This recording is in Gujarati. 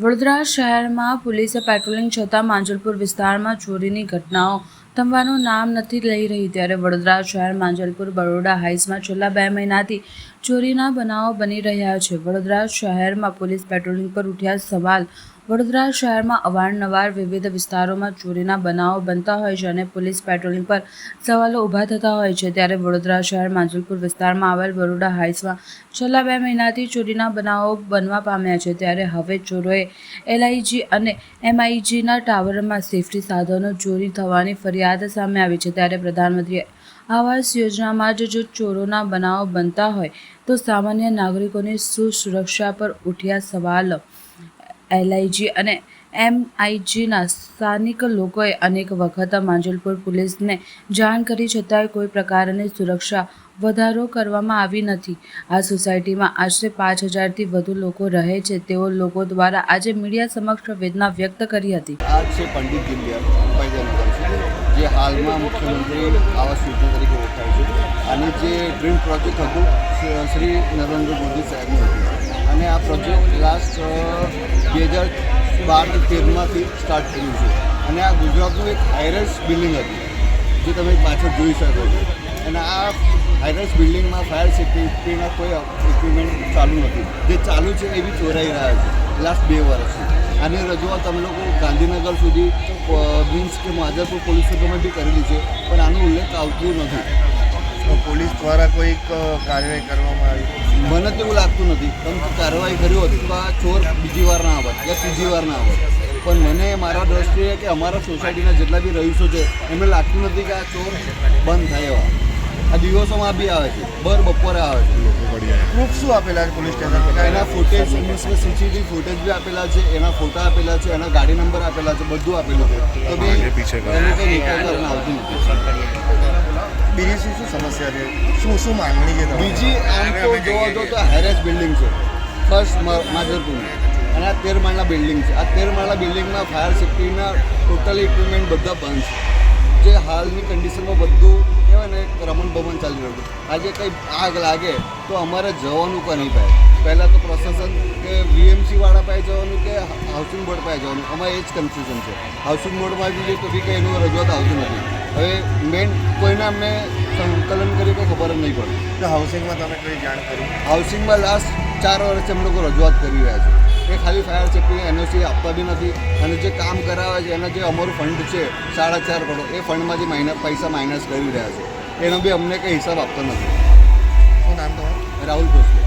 વડોદરા શહેરમાં પોલીસે પેટ્રોલિંગ છતાં માંજલપુર વિસ્તારમાં ચોરીની ઘટનાઓ થમવાનું નામ નથી લઈ રહી ત્યારે વડોદરા શહેર માંજલપુર બરોડા હાઇટ્સમાં છેલ્લા 2 મહિનાથી ચોરીના બનાવો બની રહ્યા છે। વડોદરા શહેરમાં પોલીસ પેટ્રોલિંગ પર ઉઠ્યા સવાલ। વડોદરા શહેરમાં અવારનવાર વિવિધ વિસ્તારોમાં ચોરીના બનાવો બનતા હોય છે અને પોલીસ પેટ્રોલિંગ પર સવાલો ઊભા થતા હોય છે ત્યારે વડોદરા શહેર માંજલપુર વિસ્તારમાં આવેલ બરોડા હાઇટ્સમાં છેલ્લા 2 મહિનાથી ચોરીના બનાવો બનવા પામ્યા છે ત્યારે હવે ચોરોએ LIG અને MIGના ટાવરમાં સેફટી સાધનો ચોરી થવાની ફરિયાદ સામે આવી છે ત્યારે પ્રધાનમંત્રી આવાસ યોજનામાં જો ચોરોના બનાવો બનતા હોય તો સામાન્ય નાગરિકોની સુરક્ષા પર ઉઠ્યા સવાલ। LIG અને MIGના સ્થાનિક લોકોએ અનેક વખત માંજલપુર પોલીસને જાણ કરી છતાંય કોઈ પ્રકારની સુરક્ષા વધારો કરવામાં આવી નથી। આ સોસાયટીમાં આશરે 5000થી વધુ લોકો રહે છે। તેઓ લોકો દ્વારા આજે મીડિયા સમક્ષ વેદના વ્યક્ત કરી હતી। આ છે પંડિત દીનદયાળ જે હાલમાં મુખ્યમંત્રી આવાસ યોજના તરીકે ઓળખાય છે અને જે ડ્રીમ પ્રોજેક્ટ હતું શ્રી નરેન્દ્ર મોદી સાહેબનું હતું અને આ પ્રોજેક્ટ લાસ્ટ 2012-13માંથી સ્ટાર્ટ કર્યું છે અને આ ગુજરાતનું એક હાઈરાઇઝ બિલ્ડિંગ હતું જે તમે પાછળ જોઈ શકો છો અને આ હાઈરાઇઝ બિલ્ડિંગમાં ફાયર સેફ્ટીના કોઈ ઇક્વિપમેન્ટ ચાલુ નથી। જે ચાલુ છે એ બી ચોરાઈ રહ્યા છે લાસ્ટ 2 વર્ષથી। આની રજૂઆત અમે લોકો ગાંધીનગર સુધી મીન્સ કે માંજલપુર પોલીસ સ્ટેશનમાં બી કરેલી છે પણ આનો ઉલ્લેખ આવતું નથી। પોલીસ દ્વારા કોઈક કાર્યવાહી કરવામાં આવી મને તો એવું લાગતું નથી કારણ કે કાર્યવાહી કરી હોત તો આ ચોર બીજી વાર ના આવત યા ત્રીજી વાર ના આવત પણ મને મારા દ્રષ્ટિએ કે અમારા સોસાયટીના જેટલા બી રહીશો છે એમને લાગતું નથી કે આ ચોર બંધ થાય એવા। આ દિવસોમાં બી આવે છે બપોરે આવે છે। પ્રૂફ શું આપેલા છે પોલીસ સ્ટેશન? એના ફૂટેજ CCTV ફૂટેજ બી આપેલા છે, એના ફોટા આપેલા છે, એના ગાડી નંબર આપેલા છે, બધું આપેલું છે તો બી એને કંઈ નિકાલ કરીને આવતું નથી। બીજી શું સમસ્યા છે? શું માંગણી છે બીજી આમ તો જોવા જો તો હેરેસ બિલ્ડિંગ છે ફર્સ્ટ માંજલપુરની અને આ 13 માળના બિલ્ડિંગ છે। આ 13 માળના બિલ્ડિંગમાં ફાયર સેફ્ટીના ટોટલ ઇક્વિપમેન્ટ બધા બંધ છે। જે હાલની કન્ડિશનમાં બધું કહેવાય ને રમણ ભમણ ચાલી રહ્યું છે। આજે કંઈ આગ લાગે તો અમારે જવાનું પણ નહીં પાય। પહેલાં તો પ્રશાસન કે VMC-વાળા પાસે જવાનું કે હાઉસિંગ બોર્ડ પાસે જવાનું અમારે એ જ કન્ફ્યુઝન છે। હાઉસિંગ બોર્ડમાં બી તો બી કંઈ એનું રજૂઆત આવતું નથી। હવે મેઇન કોઈને અમને સંકલન કર્યું તો ખબર જ નહીં પડે। તો હાઉસિંગમાં તમે કોઈ જાણ કરી? હાઉસિંગમાં લાસ્ટ 4 વર્ષથી અમે લોકો રજૂઆત કરી રહ્યા છે એ ખાલી ફાયર સેફ્ટી NOC આપતા બી નથી અને જે કામ કરાવે છે એના જે અમારું ફંડ છે 4.5 કરોડ એ ફંડમાંથી પૈસા માઇનસ કરી રહ્યા છે એનો બી અમને કંઈ હિસાબ આપતો નથી। શું નામ તમારું? રાહુલ ભોસલે।